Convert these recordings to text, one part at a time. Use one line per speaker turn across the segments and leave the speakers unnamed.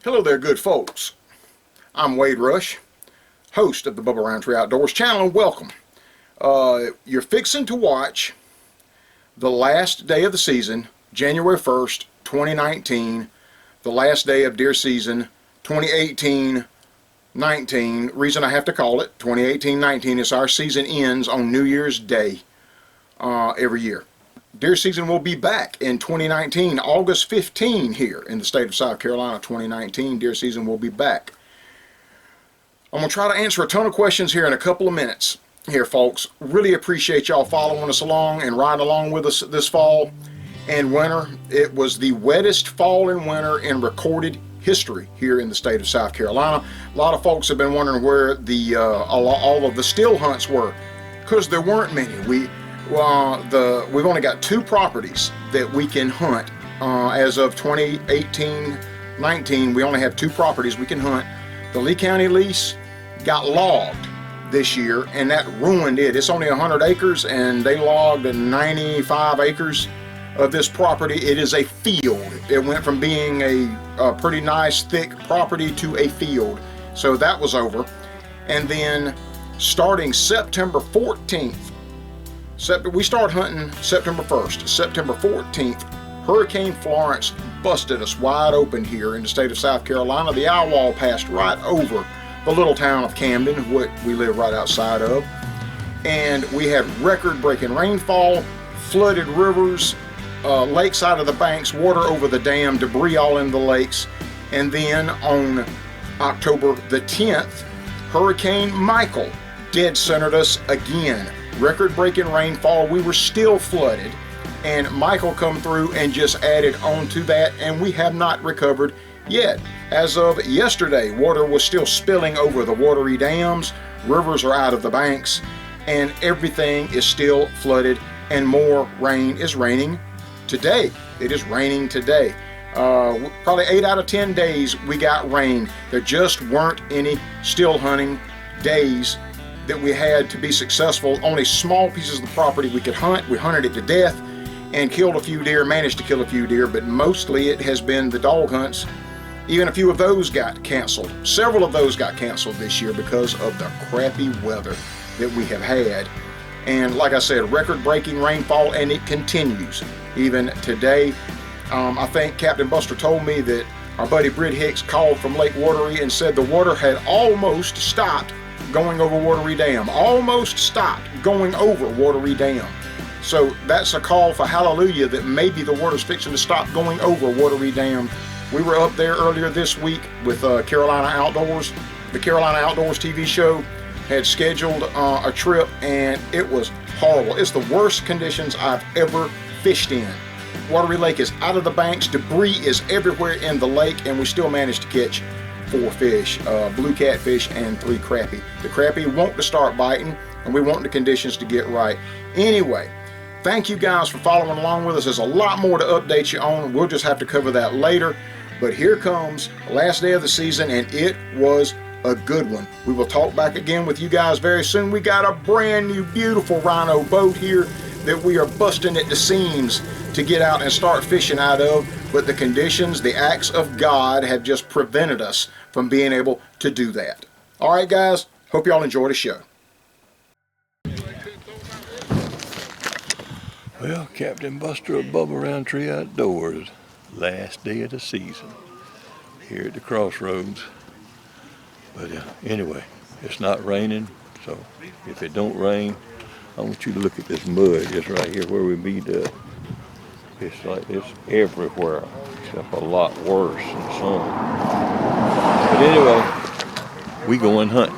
Hello there, good folks. I'm Wade Rush, host of the Bubba Roundtree Outdoors channel, and welcome. You're fixing to watch the last day of the season, January 1st, 2019, the last day of deer season 2018-19. Reason I have to call it 2018-19 is our season ends on New Year's Day every year. Deer season will be back in 2019, August 15 here in the state of South Carolina. 2019 deer season will be back. I'm going to try to answer a ton of questions here in a couple of minutes here, folks. Really appreciate y'all following us along and riding along with us this fall and winter. It was the wettest fall and winter in recorded history here in the state of South Carolina. A lot of folks have been wondering where the all of the still hunts were, because there weren't many. We've only got 2 properties that we can hunt as of 2018-19. We only have 2 properties we can hunt. The Lee County lease got logged this year, and that ruined it. It's only 100 acres, and they logged 95 acres of this property. It is a field. It went from being a pretty nice thick property to a field. So that was over. And then starting September 14th, we start hunting September 1st. September 14th, Hurricane Florence busted us wide open here in the state of South Carolina. The owl wall passed right over the little town of Camden, what we live right outside of. And we had record-breaking rainfall, flooded rivers, lakeside of the banks, water over the dam, debris all in the lakes. And then on October the 10th, Hurricane Michael dead-centered us again. Record-breaking rainfall, we were still flooded, and Michael come through and just added on to that, and we have not recovered yet. As of yesterday, water was still spilling over the watery dams, rivers are out of the banks, and everything is still flooded, and more rain is raining today. It is raining today. Probably 8 out of 10 days we got rain. There just weren't any still hunting days that we had to be successful. Only small pieces of the property we could hunt. We hunted it to death and killed a few deer, managed to kill a few deer, but mostly it has been the dog hunts. Even a few of those got canceled. Several of those got canceled this year because of the crappy weather that we have had. And like I said, record-breaking rainfall, and it continues even today. I think Captain Buster told me that our buddy Britt Hicks called from Lake Watery and said the water had almost stopped going over Watery Dam. Almost stopped going over Watery Dam. So that's a call for hallelujah that maybe the water's fixing to stop going over Watery Dam. We were up there earlier this week with Carolina Outdoors. The Carolina Outdoors TV show had scheduled a trip, and it was horrible. It's the worst conditions I've ever fished in. Watery Lake is out of the banks, debris is everywhere in the lake, and we still managed to catch 4 fish, blue catfish and 3 crappie. The crappie want to start biting, and we want the conditions to get right. Anyway, thank you guys for following along with us. There's a lot more to update you on. We'll just have to cover that later. But here comes the last day of the season, and it was a good one. We will talk back again with you guys very soon. We got a brand new beautiful rhino boat here that we are busting at the seams to get out and start fishing out of, but the conditions, the acts of God, have just prevented us from being able to do that. All right, guys, hope y'all enjoy the show.
Well, Captain Buster of Bubba Roundtree Outdoors, last day of the season here at the crossroads. But anyway, it's not raining, so if it don't rain, I want you to look at this mud just right here where we meet up. It's like it's everywhere, except a lot worse than some. But anyway, we going hunting.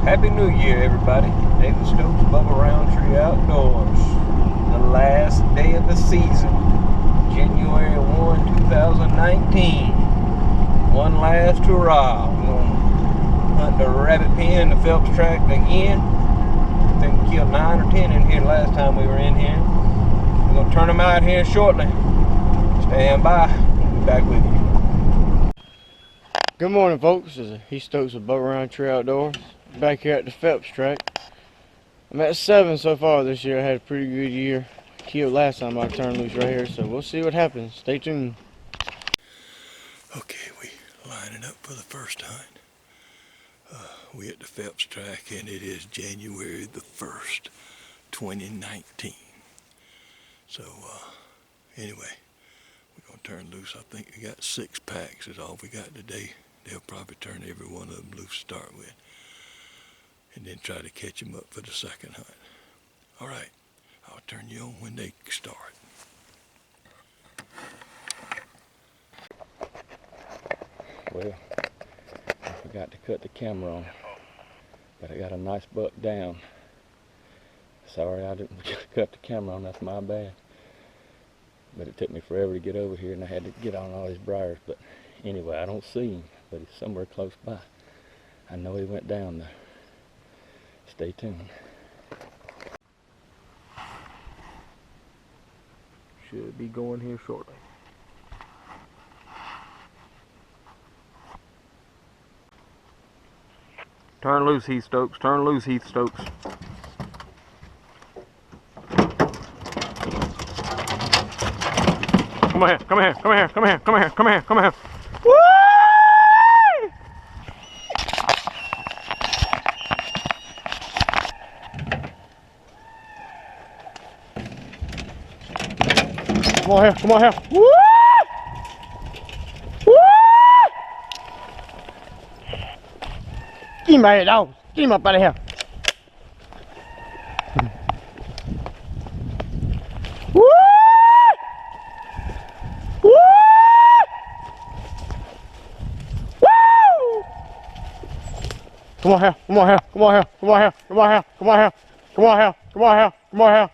Happy New Year, everybody. David Stokes, Bubba Roundtree Outdoors. The last day of the season, January 1, 2019. One last hurrah. We're going to hunt the rabbit pen, the Phelps tract again. I think we killed 9 or 10 in here last time we were in here. We're going to turn them out here shortly. Stand by. We'll be back with you.
Good morning, folks. This is He Stokes with Bubba Roundtree Outdoors. Back here at the Phelps tract. I'm at 7 so far this year. I had a pretty good year. Killed last time I turned loose right here, so we'll see what happens. Stay tuned.
Okay, we lining up for the first hunt. We at the Phelps track, and it is January the 1st, 2019. So anyway, we're gonna turn loose. I think we got 6 packs is all we got today. They'll probably turn every one of them loose to start with, and then try to catch them up for the second hunt. All right, I'll turn you on when they start.
Well, I forgot to cut the camera on, but I got a nice buck down. Sorry I didn't cut the camera on, that's my bad. But it took me forever to get over here, and I had to get on all these briars. But anyway, I don't see him, but he's somewhere close by. I know he went down there. Stay tuned.
Should be going here shortly. Turn loose, Heath Stokes. Turn loose, Heath Stokes. Come here, come here, come here, come here, come here, come here, come here. Woo! Come on here, come on here. Woo! Woo! Get my head out. Get him up out of here. Woo! Woo! Woo! Come on here, come on here, come on here, come on here, come on here, come on here, come on here, come on here, come on here.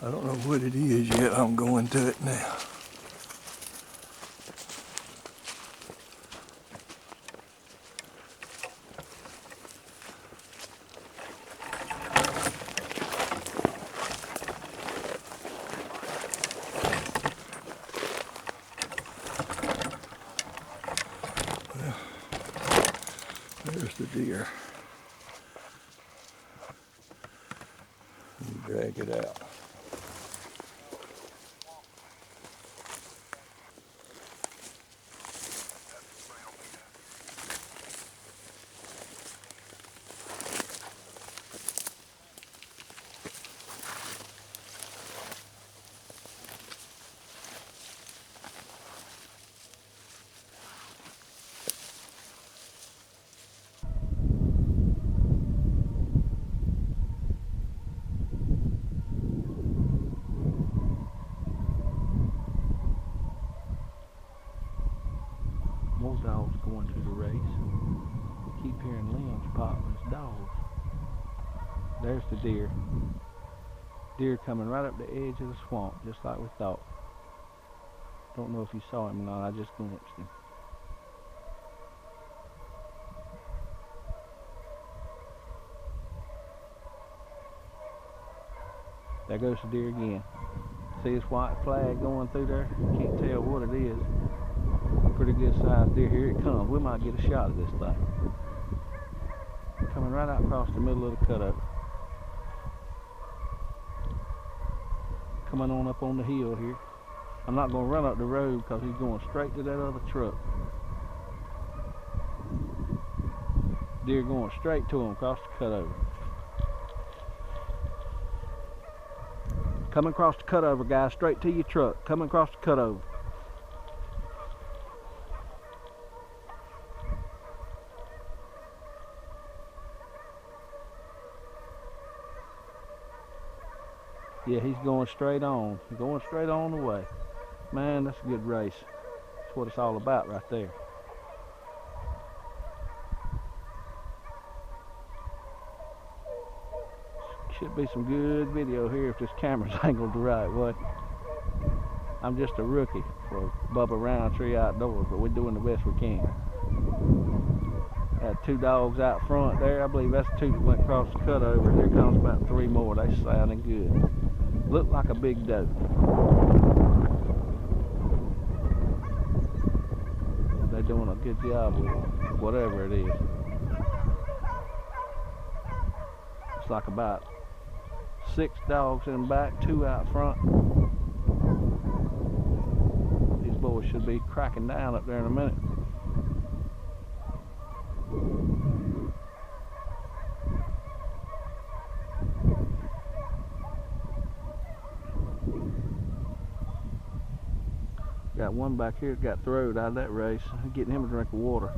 I don't know what it is yet. I'm going to it now. Well, there's the deer. You drag it out.
going to the race. Keep hearing limbs popping. It's dogs. There's the deer. Deer coming right up the edge of the swamp, just like we thought. Don't know if you saw him or not. I just glimpsed him. There goes the deer again. See his white flag going through there? Can't tell what it is. Pretty good sized deer. Here it comes. We might get a shot of this thing. Coming right out across the middle of the cutover. Coming on up on the hill here. I'm not going to run up the road because he's going straight to that other truck. Deer going straight to him across the cutover. Coming across the cutover, guys, straight to your truck. Coming across the cutover. Yeah, he's going straight on. Going straight on the way. Man, that's a good race. That's what it's all about right there. Should be some good video here if this camera's angled the right way. I'm just a rookie for Bubba Roundtree Outdoors, but we're doing the best we can. Had 2 dogs out front there. I believe that's 2 that went across the cutover. Here comes about 3 more. They sounding good. Look like a big doe. They're doing a good job with it, whatever it is. It's like about 6 dogs in the back, 2 out front. These boys should be cracking down up there in a minute. Got one back here that got throwed out of that race. I'm getting him a drink of water.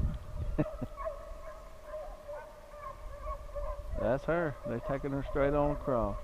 That's her. They're taking her straight on across.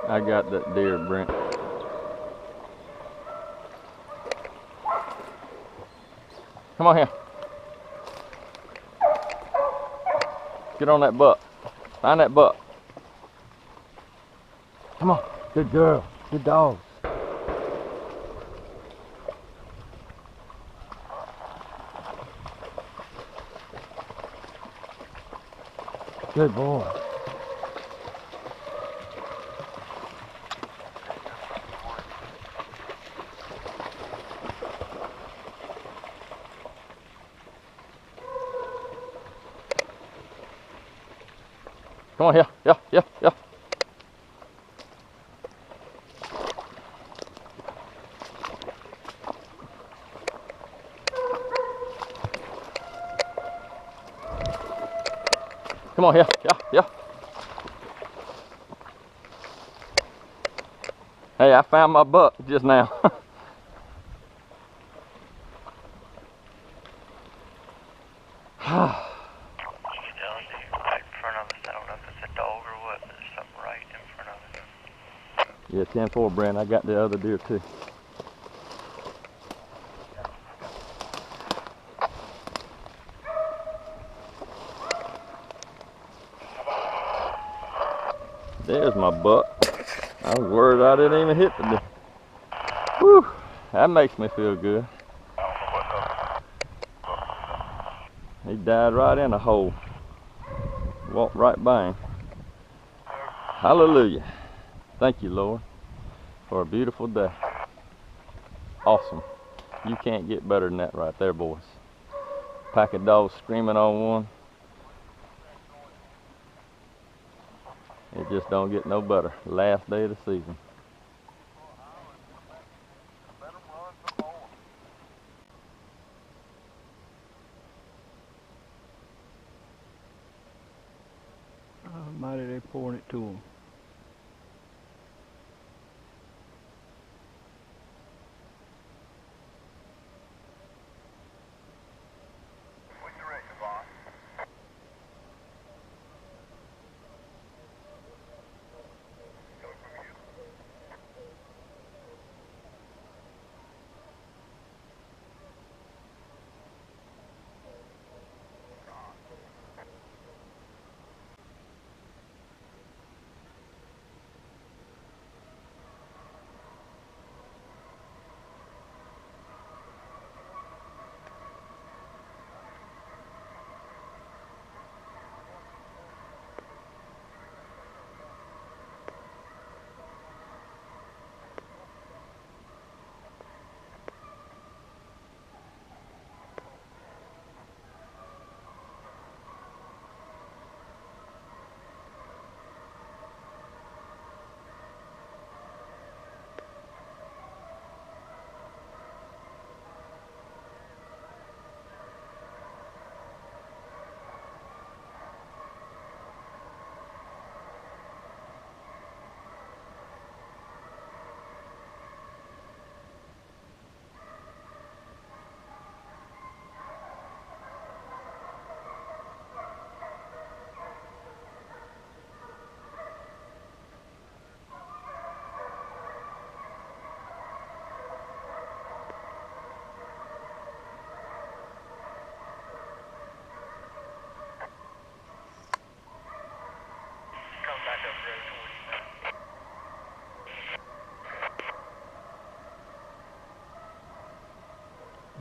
I got that deer, Brent. Come on here. Get on that buck. Find that buck. Come on. Good girl. Good dog. Good boy. Come on here. Yeah, yeah, yeah. Come on here. Yeah, yeah. Hey, I found my buck just now. Yeah, 10-4, Brand. I got the other deer too. There's my buck. I was worried I didn't even hit the deer. Whew, that makes me feel good. He died right in a hole. Walked right by him. Hallelujah. Thank you, Lord, for a beautiful day. Awesome. You can't get better than that right there, boys. Pack of dogs screaming on one. It just don't get no better. Last day of the season.
Mighty they pouring it to them.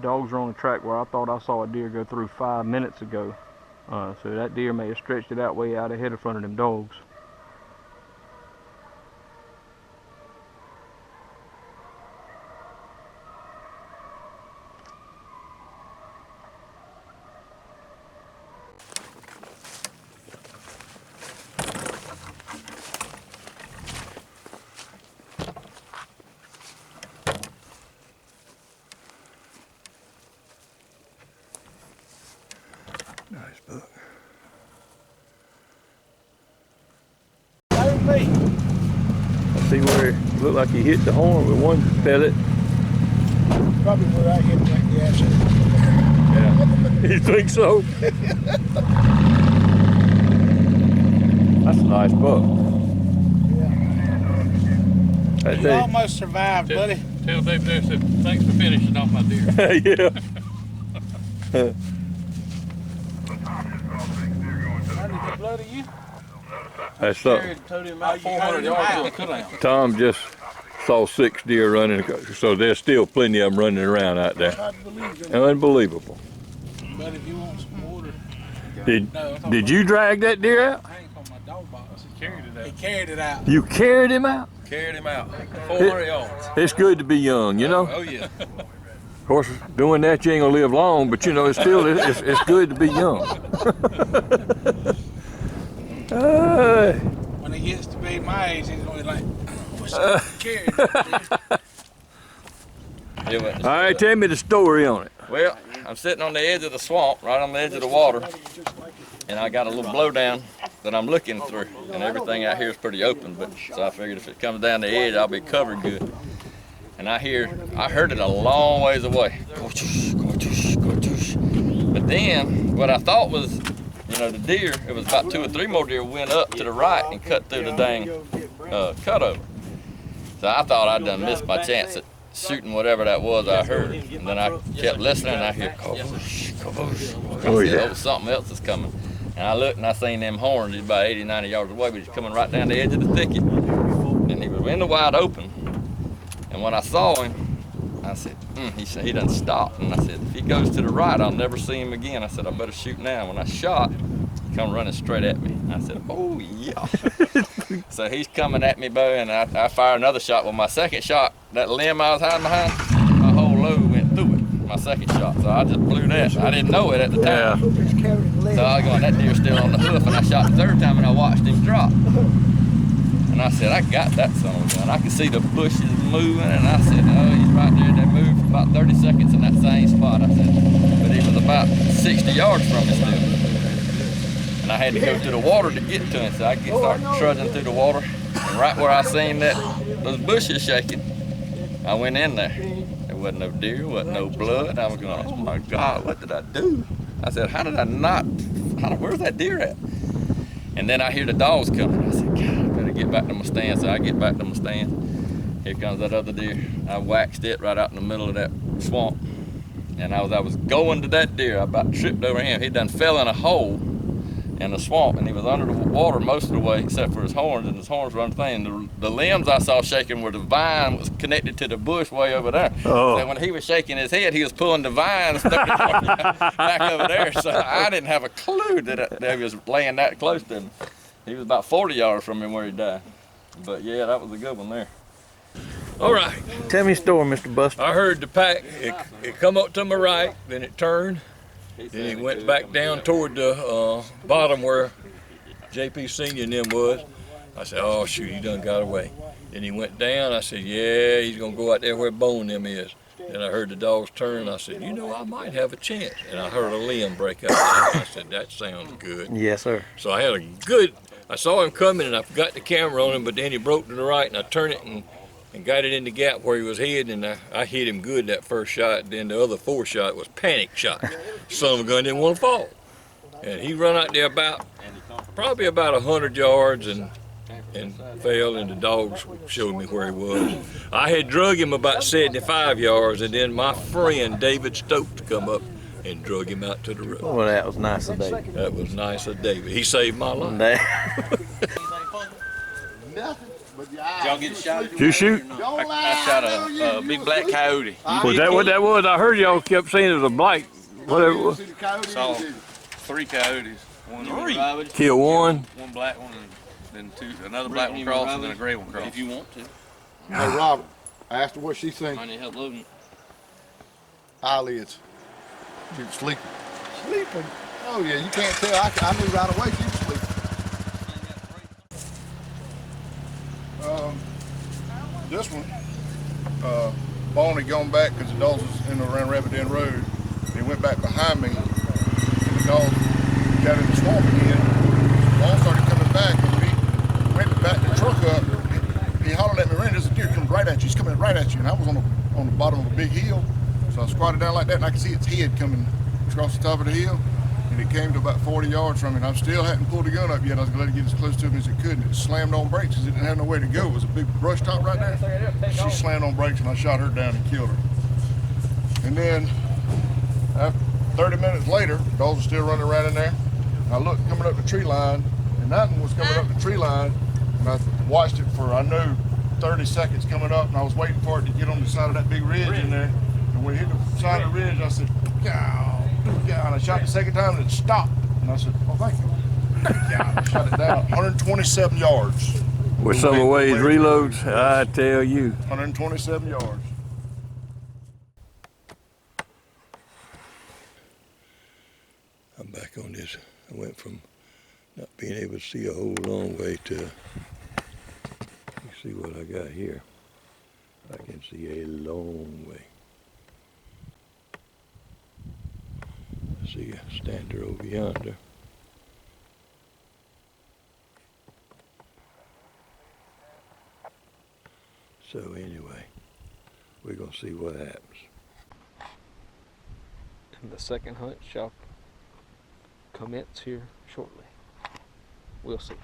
Dogs are on the track where I thought I saw a deer go through 5 minutes ago. So that deer may have stretched it out way out ahead of front of them dogs.
Nice buck.
Me.
I see where it looked like he hit the horn with one pellet.
Probably where I hit that gas.
Yeah. You think so? That's a nice buck.
Yeah.
That
You
day.
almost survived, buddy.
Tell David there, said, thanks for finishing off my deer.
Yeah.
How did you
blood of you?
That's
Carried, towed him about 400 yards to a cut-down.
Tom just saw 6 deer running, so there's still plenty of them running around out there.
Hard to believe it.
Unbelievable.
But if you want some water,
Did you drag that deer out?
I ain't on my dog box. He carried it out. He carried it out.
You carried him out?
Carried him out. 400 yards.
It's good to be young, you know?
Oh yeah.
Of course, doing that you ain't gonna live long, but you know, it's still it's good to be young.
When he gets to be my age, he's only like, what's carried?
All right, tell me the story on it.
Well, I'm sitting on the edge of the swamp, right on the edge of the water, and I got a little blowdown that I'm looking through, and everything out here is pretty open, but so I figured if it comes down the edge, I'll be covered good. And I heard it a long ways away. But then, what I thought was, you know, the deer, it was about 2 or 3 more deer went up to the right and cut through the dang cutover. So I thought I'd done missed my chance at shooting whatever that was I heard. And then I kept listening and I hear kaboosh, kaboosh.
Oh,
I said,
yeah.
oh, something else is coming. And I looked and I seen them horns. He's about 80, 90 yards away, but he's coming right down the edge of the thicket. And he was in the wide open. And when I saw him, I said, he said, he done stopped. And I said, if he goes to the right, I'll never see him again. I said, I better shoot now. When I shot, he come running straight at me. I said, oh, yeah. So he's coming at me, Bo, and I fired another shot. Well, my second shot, that limb I was hiding behind, my whole load went through it, my second shot. So I just blew that. I didn't know it at the time. So I was going, that deer's still on the hoof, and I shot the third time, and I watched him drop. And I said, I got that son of a gun. I could see the bushes moving, and I said, oh, he's right there. They moved for about 30 seconds in that same spot. I said, but he was about 60 yards from me still. And I had to go through the water to get to him, so I started trudging through the water. And right where I seen those bushes shaking, I went in there. There wasn't no deer, wasn't no blood. I was going, oh my God, what did I do? I said, where's that deer at? And then I hear the dogs coming. I said, God, I better get back to my stand. So I get back to my stand. Here comes that other deer. I waxed it right out in the middle of that swamp. And I was going to that deer. I about tripped over him. He done fell in a hole in the swamp, and he was under the water most of the way, except for his horns, and his horns were underthing. The limbs I saw shaking were the vine was connected to the bush way over there.
Oh.
So when he was shaking his head, he was pulling the vines back over there. So I didn't have a clue that he was laying that close to me. He was about 40 yards from him where he died. But yeah, that was a good one there.
All right.
Tell me a story, Mr. Buster.
I heard the pack, it come up to my right, then it turned, then he went back down toward the bottom where JP Senior and them was. I said, oh shoot, he done got away. Then he went down, I said, yeah, he's gonna go out there where Bone them is. Then I heard the dogs turn, I said, you know, I might have a chance. And I heard a limb break out there. I said, that sounds good.
Yes, sir.
So I had I saw him coming and I forgot the camera on him, but then he broke to the right and I turned it and got it in the gap where he was heading, and I hit him good that first shot. Then the other 4 shot was panic shot. Son of a gun didn't want to fall. And he run out there probably about 100 yards and fell, and the dogs showed me where he was. I had drug him about 75 yards, and then my friend David Stokes come up and drug him out to the road.
Well, that was nice of David.
That was nice of David. He saved my life.
Did y'all get shot?
Did you shoot?
I shot a big black coyote.
Was that what that was? I heard y'all kept saying it was a black, whatever it was.
Saw 3 coyotes. One
Kill one.
One black one, and then another black one crossed, and then a gray one crossed.
If you want to.
Hey, Robert, I asked her what she think.
I need help loading.
Eyelids. She was sleeping. Sleeping? Oh, yeah, you can't tell. I knew right away she was sleeping. This one, Bone had gone back because the dogs was in around Rabbit Den Road. He went back behind me, and the dogs got in the swamp again. Bone started coming back, and when he went to back the truck up, he hollered at me, Randy, there's a deer coming right at you. He's coming right at you. And I was on the bottom of a big hill, so I squatted down like that, and I could see its head coming across the top of the hill. And it came to about 40 yards from me, and I still hadn't pulled the gun up yet. I was going to let it get as close to him as it could, and it slammed on brakes because it didn't have nowhere to go. It was a big brush top right there. She slammed on brakes, and I shot her down and killed her. And then, after 30 minutes later, the dogs were still running around in there.
I looked coming up the tree line, and nothing was coming up the tree line. And I watched it for, I knew, 30 seconds coming up, and I was waiting for it to get on the side of that big ridge in there. And when it hit the side of the ridge, I said, "Gow, gow." And I shot the second time, and it stopped. And I said, "Oh, thank you." Gow. I shot it down 127 yards.
With some of Wade's reloads, I tell you.
127 yards.
I'm back on this. I went from not being able to see a whole long way to, you see what I got here. I can see a long way. I see a stander over yonder. So anyway, we're gonna see what happens.
And the second hunt shall commence here shortly. We'll see.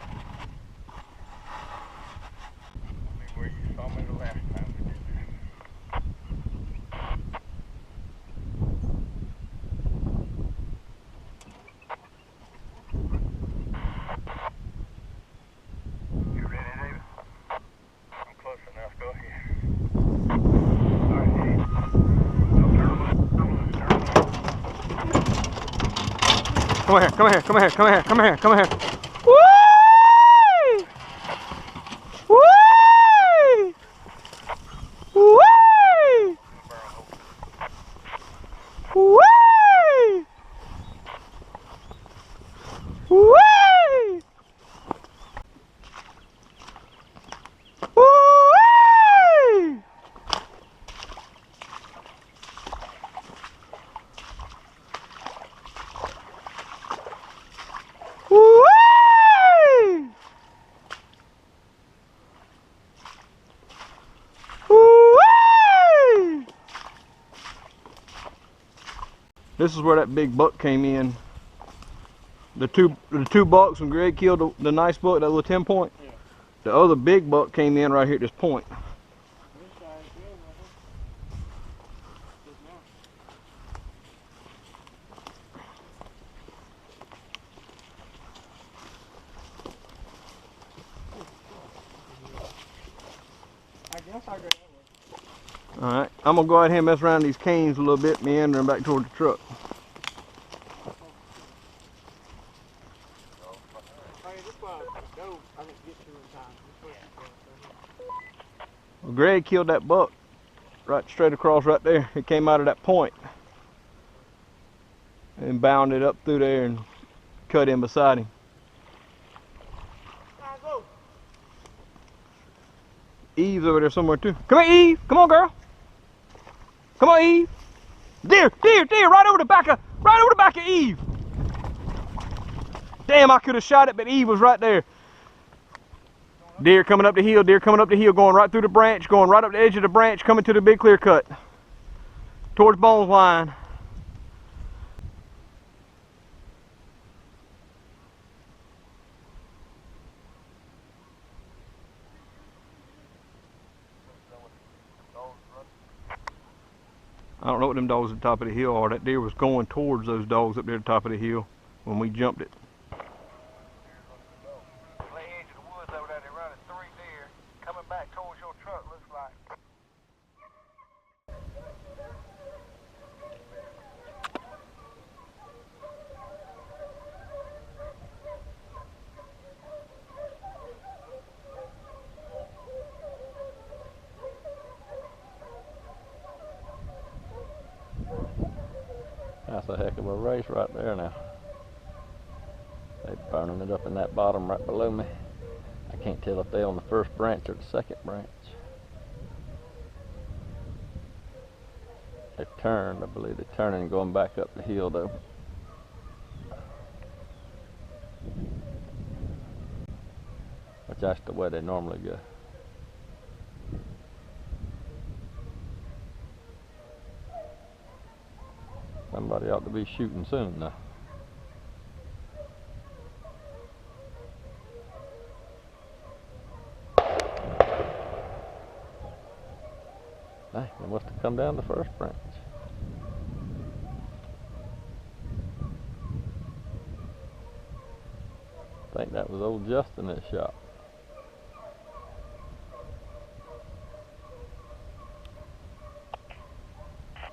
Where you saw me the last time we did that. You ready, David? I'm close enough. Go ahead. All right, Dave.
Come here. Whee! Whee! Whee! Whee! Whee! Whee! Whee! Whee! This is where that big buck came in. The two bucks when Greg killed the nice buck, that little 10 point. Yeah. The other big buck came in right here at this point. Alright, I'm gonna go out here and mess around these canes a little bit, meandering back toward the truck. Well, Greg killed that buck right straight across right there. It came out of that point and bounded up through there and cut in beside him. Eve's over there somewhere too. Come here, Eve. Come on, girl. Come on, Eve. Deer, right over the back of Eve. Damn, I could have shot it, but Eve was right there. Deer coming up the hill, going right through the branch, going right up the edge of the branch, coming to the big clear cut. Towards Bones line. I don't know what them dogs at the top of the hill are. That deer was going towards those dogs up there at the top of the hill when we jumped it.
That's a heck of a race right there now. They're burning it up in that bottom right below me. I can't tell if they're on the first branch or the second branch. They turned, I believe they're turning and going back up the hill though. But that's the way they normally go. Somebody ought to be shooting soon now. Hey, they must have come down the first branch. I think that was old Justin that shot.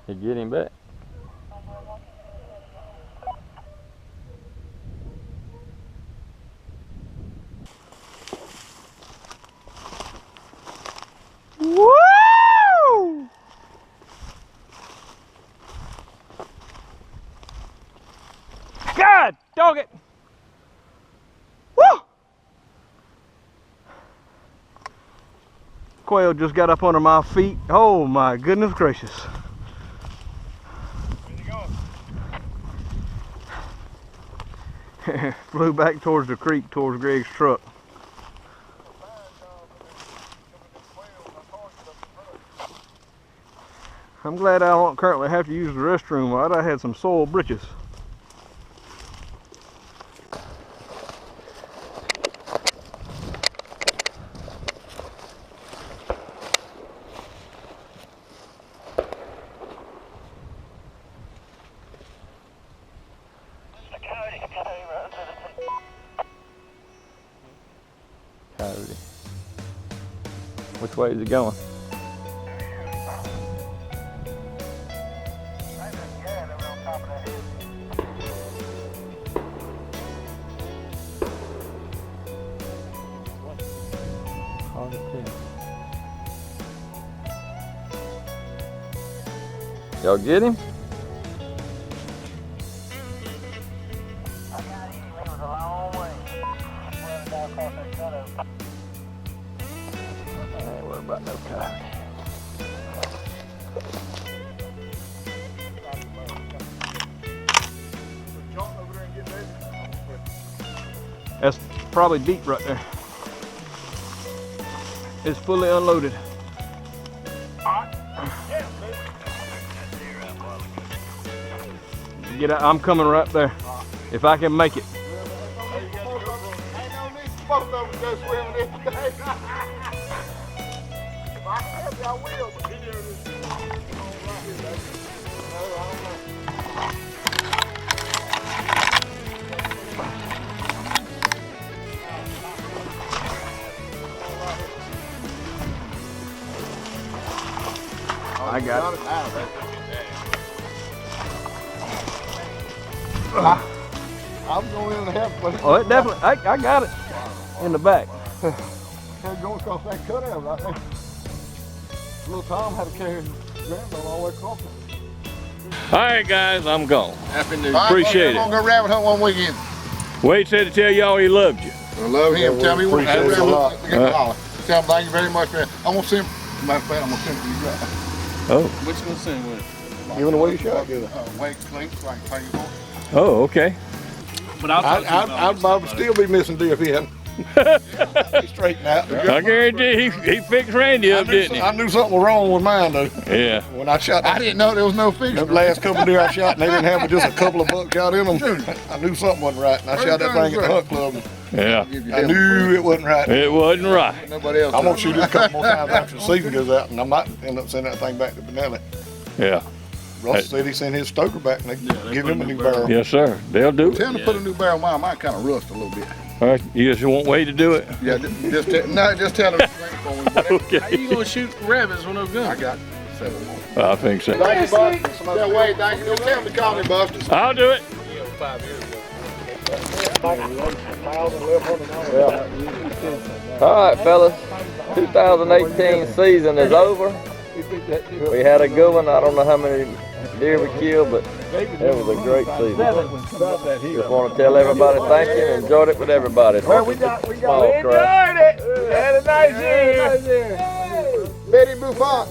He get him back.
Woo! God, dog it! Woo! Quail just got up under my feet. Oh my goodness gracious. Flew back towards the creek, towards Greg's truck. I'm glad I don't currently have to use the restroom. I'd have had some soiled britches.
Coyote. Which way is it going? Hard to tell. Y'all get him? I ain't worried about no coyote. That's probably deep right there. It's fully unloaded. Get out, I'm coming right there. If I can make it. I got it.
I'm going in and help, but
Oh, it definitely, I got it in the back.
had going across that cutout right there. Little Tom had to carry his grandma all the way across it.
All right, guys, I'm gone.
Happy New Year.
Appreciate
I'm
it.
gonna go rabbit hunt one weekend.
Wade said to tell y'all he loved you.
I love him.
Yeah,
Tell me what
appreciate it a lot.
Tell him thank you very much, man. I'm gonna send. Matter of fact, I'm gonna send it to you right now.
Oh.
Which one send with?
Give him away shot, give it.
Wake clean, so I can pay you for it.
Oh, okay.
But I'd still be missing deer if he hadn't. Straighten out.
I guarantee he fixed Randy up, didn't he?
I knew something was wrong with mine though.
Yeah.
When I shot,
I didn't know there was no fish.
the last couple of deer I shot, and they didn't have but just a couple of buckshot in them. I knew something wasn't right, and I shot that thing at the hunt club.
Yeah.
I knew it wasn't right.
It wasn't right.
Nobody else.
I'm gonna shoot it a couple more times after the season goes out, and I might end up sending that thing back to Benelli.
Yeah.
Russ said he sent his stoker back, and they give him a new barrel.
Yes, sir. They'll do
Tell
it.
him to put a new barrel. Mine might kind of rust a little bit.
All right. You just want Wade to do it?
Yeah, just tell him to drink for me. But
Okay.
How you gonna shoot rabbits with no
I
gun?
got 7 more.
I think so.
Thank you, Buster. Yeah, Wade, thank you. Don't tell him to call me Buster.
I'll do it. All right, fellas. 2018 season is over. We had a good one. I don't know how many deer we killed, but it was a great season. Just want to tell everybody thank you and enjoyed it with everybody. Small crowd.
We had a nice year.
Betty Buffon.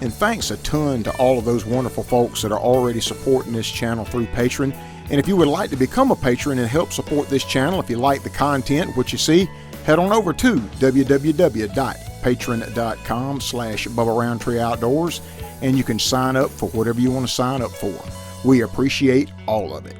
And thanks a ton to all of those wonderful folks that are already supporting this channel through Patreon. And if you would like to become a patron and help support this channel, if you like the content, what you see, head on over to www.patreon.com/BubbaRoundtreeOutdoors and you can sign up for whatever you want to sign up for. We appreciate all of it.